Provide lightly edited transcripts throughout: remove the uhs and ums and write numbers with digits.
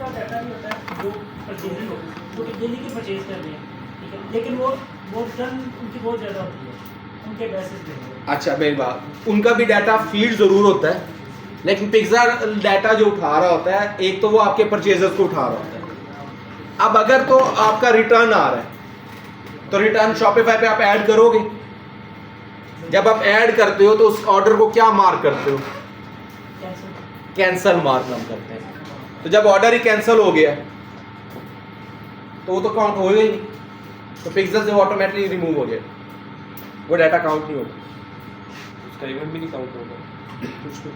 का डाटा भी होता है जो परचेजिंग होती है, वो डेली की परचेज कर रहे हैं, ठीक है, लेकिन वो टर्न उनकी बहुत ज़्यादा होती है उनके बेसिस पे। अच्छा मेरी बात, उनका भी डाटा फीड जरूर होता है, लेकिन पिक्सा डाटा जो उठा रहा होता है, एक तो वो आपके परचेजर्स को उठा रहा होता है। अब अगर तो आपका रिटर्न आ रहा है तो रिटर्न शॉपिफाई पे आप ऐड करोगे। जब आप ऐड करते हो तो उस ऑर्डर को क्या मार्क करते हो? कैंसल मार्क हम करते हैं। तो जब ऑर्डर ही कैंसिल हो गया तो वो तो काउंट हो ही नहीं, तो पिक्सल से ऑटोमेटिकली रिमूव हो गया, वो डाटा काउंट नहीं होगा, उसका इवेंट भी नहीं काउंट होगा कुछ भी।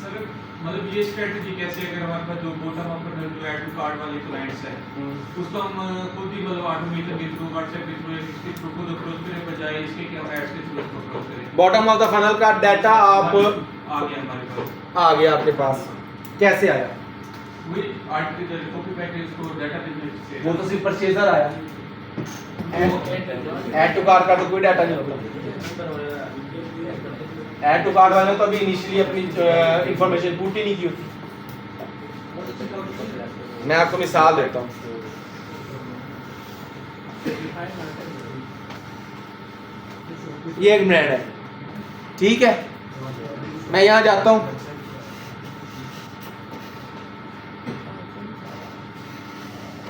सर मतलब ये स्ट्रेटजी कैसे, अगर हमारे पास जो बॉटम अप जो ऐड टू कार्ट वाले क्लाइंट्स है उसको हम खुद ही मतलब ऑटोमेशन के थ्रू व्हाट्सएप के थ्रू इसके थ्रू खुद अप्रोच करें बजाय इसके क्या एड्स के थ्रू उसको अप्रोच करें? बॉटम ऑफ द फनल का डाटा आप आ गया हमारे पास, आ गया आपके पास, कैसे आया? वही आर्टिकल कॉपी पैकेज को डाटा बिजनेस से वो तो सिर्फ परचेजर आया, ऐड टू कार्ट का तो कोई डाटा नहीं होता। ऐड टू कार्ट वाले तो अभी इनिशियली अपनी इंफॉर्मेशन पुट ही नहीं की होती। मैं आपको मिसाल देता हूँ, ये एक ब्रांड है, ठीक है, मैं यहाँ जाता हूँ,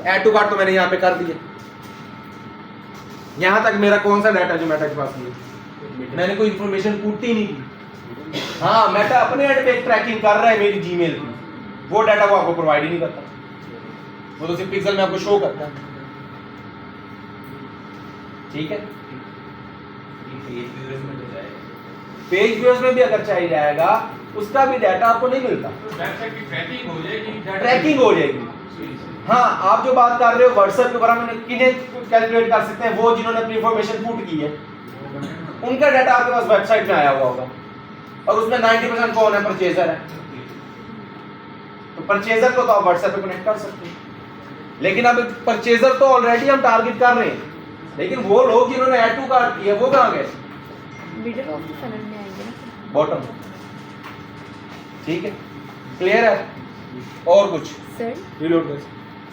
ऐड टू कार्ट तो मैंने यहाँ पे कर दिया। यहाँ तक मेरा कौन सा डाटा जो मेटा के पास नहीं है, मैंने कोई इंफॉर्मेशन पुट ही नहीं की। हाँ, मेटा अपने एंड पे ट्रैकिंग कर रहा है मेरी जीमेल की, वो डाटा वो आपको प्रोवाइड ही नहीं करता, वो तो सिर्फ पिक्सल में आपको शो करता है, ठीक है। पेज व्यूअर्स में भी अगर चाहिए जाएगा उसका भी डाटा आपको नहीं मिलता, वेबसाइट की ट्रैकिंग हो जाएगी, ट्रैकिंग हो जाएगी। हाँ, आप जो बात कर रहे हो व्हाट्सएप के बारे में किन्हें कैलकुलेट कर सकते हैं? वो जिन्होंने अपनी इंफॉर्मेशन पुट की है, उनका डाटा आपके पास वेबसाइट में आया हुआ होगा, और उसमें 90% कौन है? परचेजर है। तो परचेजर को तो आप व्हाट्सएप पे कनेक्ट कर सकते हैं, लेकिन अब परचेजर तो ऑलरेडी हम टारगेट कर रहे हैं, लेकिन वो लोग जिन्होंने ऐड टू कार्ट किया वो कहाँ गए? मिडिल ऑफ द फनल में आएंगे ना, बॉटम, ठीक है, क्लियर है? और कुछ सर रिलोड कर।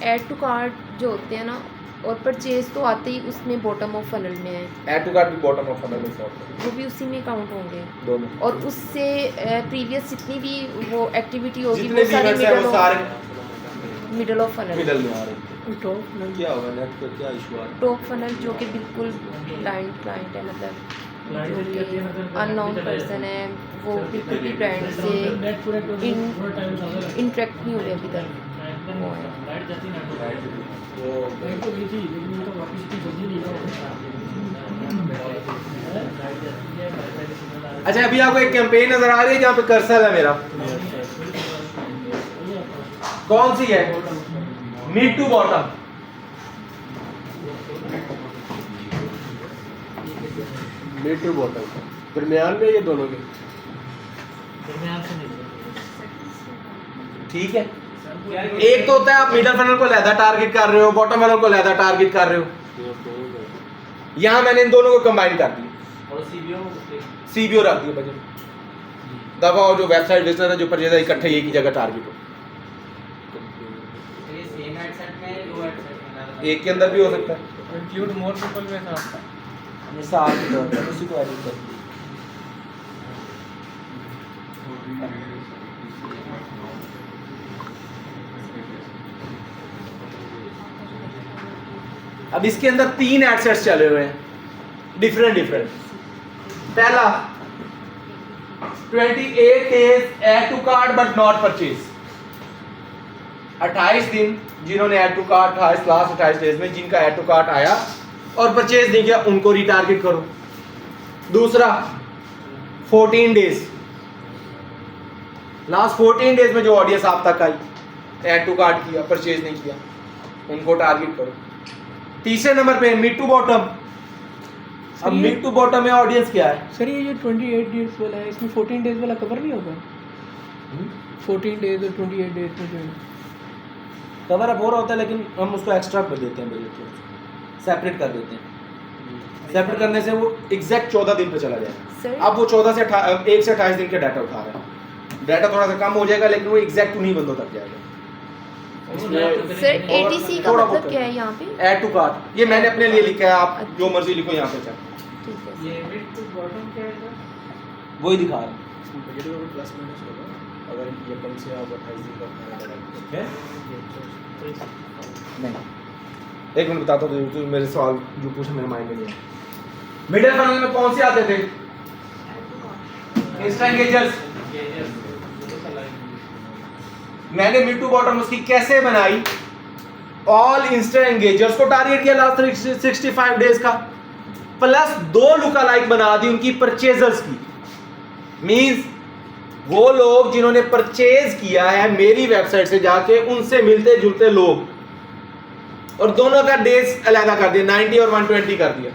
ऐड टू कार्ट जो होते हैं ना, और परचेज तो आते ही उसमें बॉटम ऑफ फनल में है, ऐड टू कार्ट भी बॉटम ऑफ फनल में fall वो भी उसी में काउंट होंगे, दोनों। और उससे प्रीवियस जितनी भी वो एक्टिविटी होगी जितने वो सारी लीवर्स हैं वो सारे मिडल ऑफ फनल, मिडल में आ रहे हैं। टॉप क्या होगा नेट का क्या इशू आ रहा है? टॉप फनल जो कि बिल्कुल ब्लाइंड क्लाइंट है, मतलब जो कि अननोन पर्सन है, वो बिल्कुल भी ब्रांड से इंटरेक्ट नहीं हो रहे अभी तक, वो है। अच्छा, अभी आपको एक कैंपेन नजर आ रही है जहाँ पे कर्सर है मेरा, कौन सी है? Mid to bottom, mid to bottom, दरमियान में ये दोनों के, ठीक है। एक तो होता है आप मिडल फनल को लहदा टारगेट कर रहे हो, बॉटम फनल को लहदा टारगेट कर रहे हो, यहाँ मैंने इन दोनों को कंबाइन कर दिया, सीबीओ रख दिया बजट दफा, और जो वेबसाइट विजिटर है जो परचेजर इकट्ठे एक ही जगह टारगेट हो, एक के अंदर भी हो सकता है, इंक्लूड मोर पीपल में था मिसाल के तौर पर उसी को एडिट कर दिया। अब इसके अंदर 3 एडसेट्स चले हुए हैं, डिफरेंट। पहला 28 days add to cart but not purchase, 28 दिन जिन्होंने add to cart, last 28 days में जिनका ऐड टू कार्ट आया और परचेज नहीं किया उनको रिटारगेट करो। दूसरा 14 डेज, लास्ट 14 डेज में जो ऑडियंस आप तक आई, ऐड टू कार्ट किया, परचेज नहीं किया, उनको टारगेट करो। तीसरे नंबर पे मिड टू बॉटम, अब मिड टू बॉटम में ऑडियंस क्या है? सर ये जो 28 डेज वाला है, इसमें 14 डेज वाला कवर नहीं होगा? 14 डेज और 28 डेज में जो कवर अप हो रहा होता है, लेकिन हम उसको एक्स्ट्रा कर देते हैं, बजट को सेपरेट कर देते हैं। सेपरेट करने से वो एग्जैक्ट 14 दिन पे चला जाएगा। अब वो 14 से 1 से 28 दिन के डाटा उठा रहा है, डाटा थोड़ा सा कम हो जाएगा लेकिन वो एग्जैक्ट उन्हीं बंदों तक जाएगा। सर ATC का थोड़ा मतलब बहुत क्या है यहाँ पे? ऐड टू कार्ट, ये मैंने अपने लिए लिखा है, आप जो मर्जी लिखो यहाँ पे चाहे। ठीक है ये मिड टू बॉटम क्या है सर? वही दिखा रहा हूँ। बजट में प्लस माइनस होगा अगर ये कम से आप 28 दिन का खाना है? ये जो नहीं, एक मिनट बताता हूँ तो मेरे सवाल जो पूछे मेरे माइंड में नहीं है। मिडिल फनल में कौन से आते थे? इंस्टा एंगेजर्स। मैंने मिड टू बॉटम उसकी कैसे बनाई? ऑल इंस्टा एंगेजर्स को टारगेट किया लास्ट 65 डेज का, प्लस 2 लुक अलाइक बना दी उनकी परचेजर्स की। मींस वो लोग जिन्होंने परचेज किया है मेरी वेबसाइट से जाके, उनसे मिलते जुलते लोग, और दोनों का डेज अलग कर दिया, 90 और 120 कर दिया।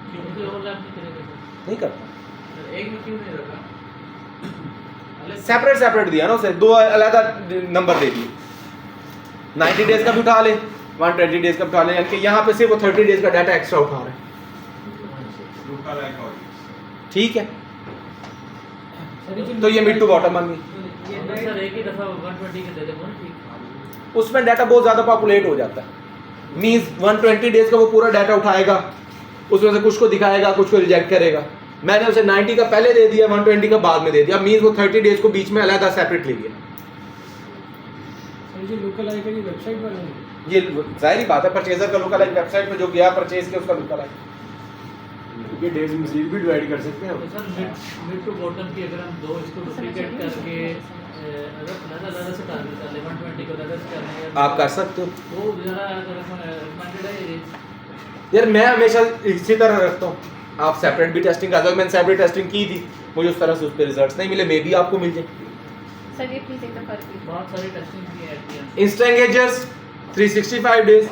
क्यों मुझे ओवरलैप नहीं करेगा नहीं करता, सर? एक में क्यों नहीं रखा? सेपरेट सेपरेट दिया ना उसे, 2 अलग नंबर दे दिए। 90 डेज का भी उठा ले, 120 डेज का भी उठा ले, यानी कि यहाँ पे सिर्फ वो 30 डेज का डाटा एक्स्ट्रा उठा रहे हैं। लुका लाइक ऑडियंस। ठीक है, तो ये मिड टू बॉटम बन गई। ये सर एक ही दफा 120 के दे दे वो ना, ठीक। उसमें डाटा बहुत ज़्यादा पॉपुलेट हो जाता है। मींस 120 डेज का वो पूरा डाटा उठाएगा, उसमें से कुछ को दिखाएगा, कुछ को रिजेक्ट करेगा। मैंने उसे 90 का पहले दे दिया, 120 का बाद में दे दिया। मींस वो 30 डेज को बीच में अलग सेपरेट ले लिया। ये लुक अलाइक की वेबसाइट बनानी ये जाहिर बात है, परचेजर का लुक अलाइक वेबसाइट में जो गया परचेज किया उसका लुक अलाइक। ये डेज मजीद भी डिवाइड कर सकते हैं तो सर मिड टू बॉटम की अगर हम दो इसको डुप्लीकेट करके अगर अलग से टारगेट कर ले 120 को अलग से करने हैं, आप कर सकते हो वो ज़रा रिकमेंडेड है ये। यार। मैं हमेशा इसी तरह रखता हूँ, आप सेपरेट भी टेस्टिंग कर दो। मैंने सेपरेट टेस्टिंग की थी, मुझे उस तरह से उस पर रिजल्ट्स नहीं मिले, मे भी आपको मिल जाए। सर ये प्लीज एक दफा रिपीट। बहुत सारी टेस्टिंग की है Insta engagers 365 days,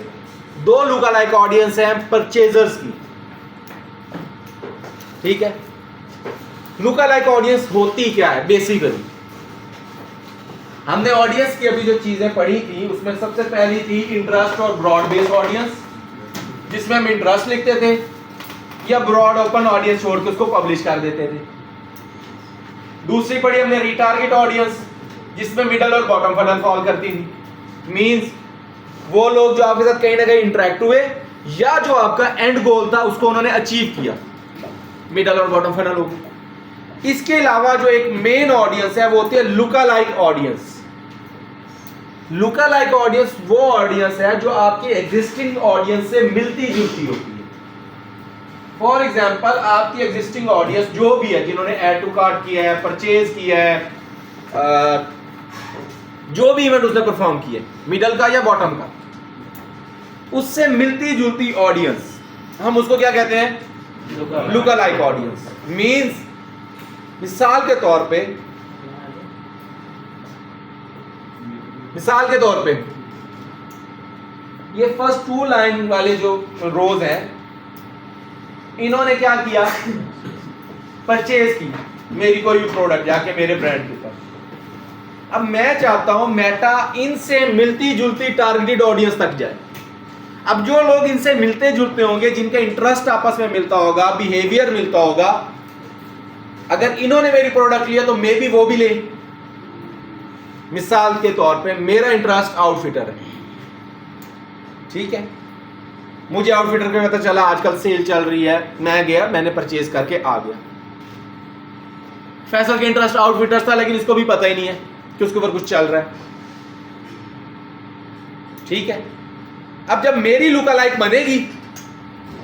2 look alike audience हैं परचेजर्स की। ठीक है, लुक अलाइक ऑडियंस होती क्या है? बेसिकली हमने ऑडियंस की अभी जो चीजें पढ़ी थी उसमें सबसे पहली थी इंटरेस्ट और ब्रॉड बेस्ड ऑडियंस, जिसमें हम इंटरेस्ट लिखते थे या ब्रॉड ओपन ऑडियंस छोड़ के उसको पब्लिश कर देते थे। दूसरी पढ़ी हमने रिटारगेट ऑडियंस, जिसमें मिडल और बॉटम फनल फॉल करती थी। मींस वो लोग जो आपके साथ कहीं ना कहीं इंटरेक्ट हुए या जो आपका एंड गोल था उसको उन्होंने अचीव किया, मिडल और बॉटम फनल हो गई। इसके अलावा जो एक मेन ऑडियंस है वो होती है लुका लाइक ऑडियंस। लुका लाइक ऑडियंस वो ऑडियंस है जो आपकी एग्जिस्टिंग ऑडियंस से मिलती जुलती होती है। फॉर एग्जाम्पल, आपकी एग्जिस्टिंग ऑडियंस जो भी है, जिन्होंने ऐड टू कार्ट किया है, परचेज किया है, जो भी इवेंट उसने परफॉर्म किया, मिडल का या बॉटम का, उससे मिलती जुलती ऑडियंस, हम उसको क्या कहते हैं? लुका लाइक ऑडियंस। मींस मिसाल के तौर पे ये फर्स्ट 2 लाइन वाले जो रोज हैं, इन्होंने क्या किया? परचेज की मेरी कोई भी प्रोडक्ट जाके मेरे ब्रांड के ऊपर। अब मैं चाहता हूं मेटा इनसे मिलती जुलती टारगेटेड ऑडियंस तक जाए। अब जो लोग इनसे मिलते जुलते होंगे, जिनका इंटरेस्ट आपस में मिलता होगा, बिहेवियर मिलता होगा, अगर इन्होंने मेरी प्रोडक्ट लिया तो मे भी वो भी ले। मिसाल के तौर पे मेरा इंटरेस्ट आउटफिटर है, ठीक है, मुझे आउटफिटर का पता चला आजकल सेल चल रही है, मैं गया, मैंने परचेज करके आ गया। फैसल के इंटरेस्ट आउटफिटर्स था, लेकिन इसको भी पता ही नहीं है कि उसके ऊपर कुछ चल रहा है। ठीक है, अब जब मेरी लुक अलाइक बनेगी,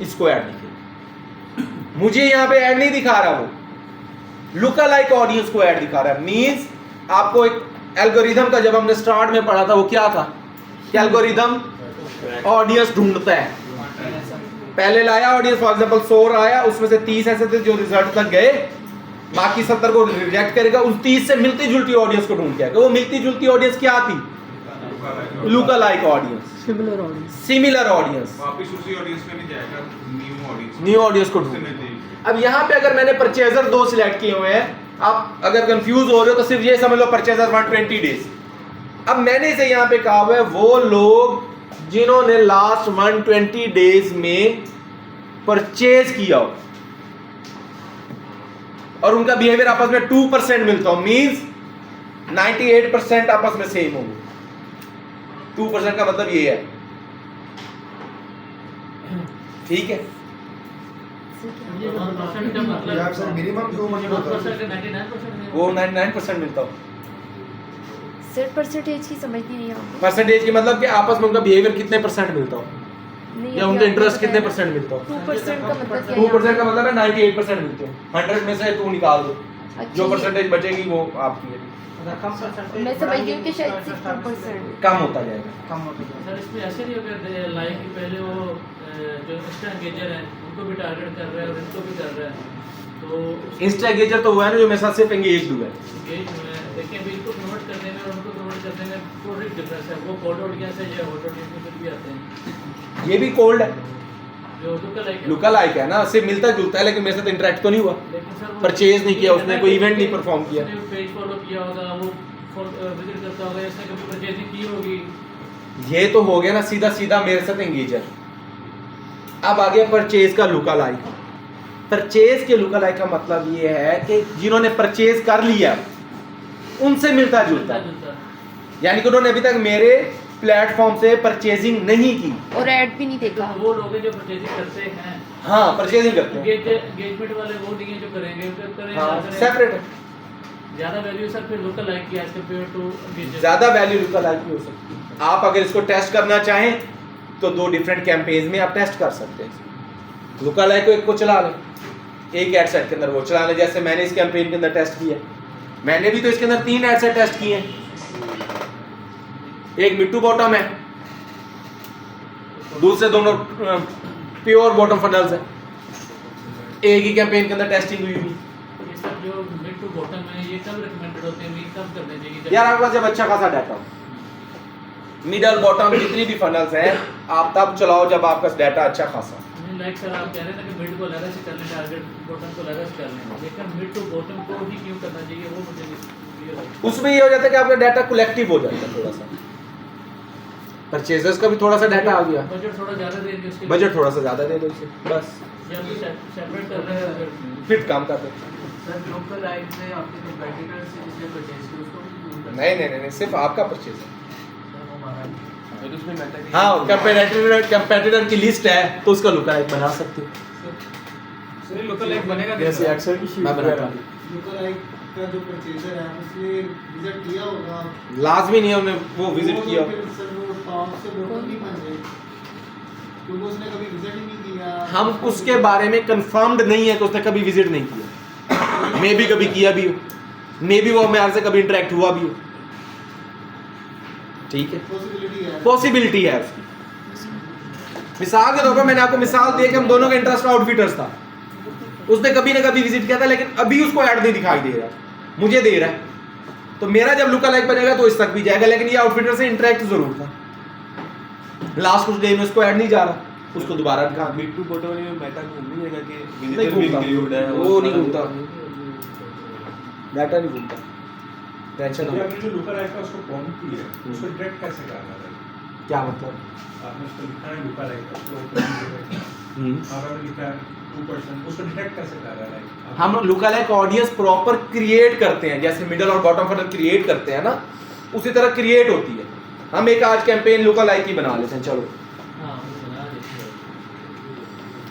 इसको ऐड दिखेगा, मुझे यहां पे ऐड नहीं दिखा रहा, वो लुक अलाइक ऑडियंस को ऐड दिखा रहा है। मींस आपको एक एल्गोरिथम का जब हमने स्टार्ट में पढ़ा था, वो क्या था? कि एल्गोरिथम ऑडियंस ढूंढता है। पहले लाया ऑडियंस, फॉर एग्जांपल 100 आया, उसमें से 30 ऐसे थे जो रिजल्ट तक गए, बाकी 70 को रिजेक्ट करेगा, उस 30 से मिलती जुलती ऑडियंस को ढूंढ के आएगा। वो मिलती जुलती ऑडियंस क्या थी? Look alike audience, similar audience. वापस उसी ऑडियंस में नहीं जाएगा, न्यू ऑडियंस को ढूंढ। अब यहाँ पे अगर मैंने परचेजर 2 सिलेक्ट किए हुए हैं, आप अगर कंफ्यूज हो रहे हो तो सिर्फ ये समझ लो परचेजर 120 डेज। अब मैंने इसे यहाँ पे कहा हुआ है वो लोग जिन्होंने लास्ट 120 डेज में परचेज किया हो। और उनका बिहेवियर आपस में 2% मिलता हो, मींस 98% आपस में सेम होंगे। 2% का मतलब ये है, ठीक है। ये 1% का मतलब या सर मिनिमम 2 मंथ होता है। 1% का 99% वो 99% मिलता हो। सर परसेंटेज की समझ नहीं आई आपको। परसेंटेज की मतलब कि आपस में उनका बिहेवियर कितने परसेंट मिलता हो, नहीं, या अभी उनका आपने इंटरेस्ट बताया कितने ना, परसेंट मिलता हो। 2% का मतलब क्या है? 2% का मतलब है 98% मिलते हो। 100 में से 2 निकाल दो, अच्छा, जो ये- परसेंटेज बचेगी वो आपकी है। मैं समझ गई हूँ कि शायद 60%। कम होता जाएगा। सर इसमें ऐसे नहीं होगा लाइक कि पहले वो जो इंस्टा एंगेजर हैं उनको भी टारगेट कर रहा है और इनको भी कर रहा है, तो इंस्टा एंगेजर तो हुआ है ना जो मेरे साथ सिर्फ एंगेज हुआ है। एंगेज हुए हैं। देखिए अभी इनको कन्वर्ट करने में और उनको कन्वर्ट करने में थोड़ी डिफरेंस है। वो कोल्ड ऑडियंस है या हॉट ऑडियंस में फिर भी आते हैं ये भी कोल्ड है, जो लुक लाइक लुका लाइक है ना, सिर्फ मिलता जुलता है, लेकिन मेरे साथ इंटरेक्ट तो नहीं हुआ। लेकिन सर परचेज नहीं किया उसने, कोई इवेंट नहीं परफॉर्म किया। पेज फॉलो किया होगा, वो विजिट करता होगा, इसने कभी परचेजिंग की होगी। ये तो हो गया ना सीधा सीधा मेरे साथ एंगेजर। अब आ गया परचेज का लुका लाइक। परचेज के लुका लाइक का मतलब ये है कि जिन्होंने परचेज कर लिया उनसे मिलता जुलता, यानी कि उन्होंने अभी तक मेरे प्लेटफॉर्म से परचेजिंग नहीं की और ऐड भी नहीं देखा। वो लोग हैं जो परचेजिंग करते हैं। हाँ परचेजिंग करते हैं, एंगेजमेंट वाले वो नहीं है जो करेंगे, हाँ सेपरेट है। ज्यादा वैल्यू सर फिर लुक लाइक की एज कंपेयर टू एंगेजर। ज्यादा वैल्यू लुका लाइक की हो सकती है। आप अगर इसको टेस्ट करना चाहें तो 2 डिफरेंट कैंपेन्स में आप टेस्ट कर सकते हैं। लुका लाइक को एक को चला लें, एक एड सेट के अंदर वो चला लें, जैसे मैंने इस कैंपेन के अंदर टेस्ट किया। मैंने भी तो इसके अंदर 3 एड सेट टेस्ट किए हैं। एक मिट्टू बॉटम है, दूसरे दोनों प्योर बॉटम फनल्स है। एक ही कैंपेन के अंदर टेस्टिंग हुई हुई। ये सब जो मिड टू बॉटम है ये कब रिकमेंडेड होते हैं, ये कब करने चाहिए? यार आपके पास जब अच्छा खासा डाटा हो, मिडल बॉटम जितनी भी फनल्स हैं आप तब चलाओ जब आपका डाटा अच्छा खासा। लाइक सर आप कह रहे हैं ना कि मिड को अलग से कर लें, टारगेट बॉटम को अलग से कर लें, लेकिन मिड टू बॉटम को ही क्यों करना चाहिए वो मुझे क्लियर है। उसमें ये हो जाता है कि आपका डाटा कलेक्टिव हो जाता है थोड़ा सा। परचेजर्स का भी थोड़ा सा डाटा आ गया, बजट थोड़ा ज्यादा देंगे उसके बजट थोड़ा सा ज्यादा दे दो इसे, बस या तो सेपरेट कर रहे हैं। फिट काम कर दो। सर लोकल लाइक से आपके कंपटीटर से जिसने परचेज किया उसको भी नहीं सिर्फ आपका परचेज है। उसमें हाँ कंपेटिटर की लिस्ट है तो उसका लुकअलाइक बना सकते हो। सर लोकल लाइक बनेगा जैसे एक्सेल की शीट मैं बनाता बनाता हूँ। लुक लाइक का जो परचेजर है उसने विजिट किया होगा, लाजमी नहीं है उन्हें वो विजिट किया। तो फिर सर वो टॉप से लोकल नहीं बन गए क्योंकि उसने कभी विजिट ही नहीं किया। हम उसके बारे में कंफर्म्ड नहीं है कि उसने कभी विजिट नहीं किया, मे भी कभी किया भी हो, मे भी वो हमारे से कभी इंटरेक्ट हुआ भी हो, ठीक है, पॉसिबिलिटी है। पॉसिबिलिटी है उसकी। मिसाल के तौर पर मैंने आपको मिसाल दी कि हम दोनों का इंटरेस्ट आउटफिटर्स था, उसने कभी ना कभी विजिट किया था लेकिन अभी उसको ऐड नहीं दिखाई दे रहा, मुझे दे रहा है, तो मेरा जब लुक लाइक बनेगा तो इस तक भी जाएगा, लेकिन ये आउटफिटर से इंटरेक्ट जरूर था। लास्ट कुछ डे में उसको ऐड नहीं जा रहा, उसको दोबारा दिखा मिट्टू बोटो वाली में मेटा घूम नहीं जाएगा कि नहीं घूमता, वो नहीं घूमता, डाटा नहीं घूमता, टेंशन ये ना। आपने जो लुका लाइक का उसको प्रॉम्प्ट किया है उसको डिटेक्ट कैसे करना है? क्या मतलब? आपने उसको लिखा है लुका लाइक का, उसको आपने लिखा है 2%, उसको डिटेक्ट कैसे कर रहा है? लाइक हम लुकअलाइक ऑडियंस प्रॉपर क्रिएट करते हैं, जैसे मिडिल और बॉटम फनल क्रिएट करते हैं ना, उसी तरह क्रिएट होती है। हम एक आज कैंपेन लुकअलाइक ही बना लेते हैं, चलो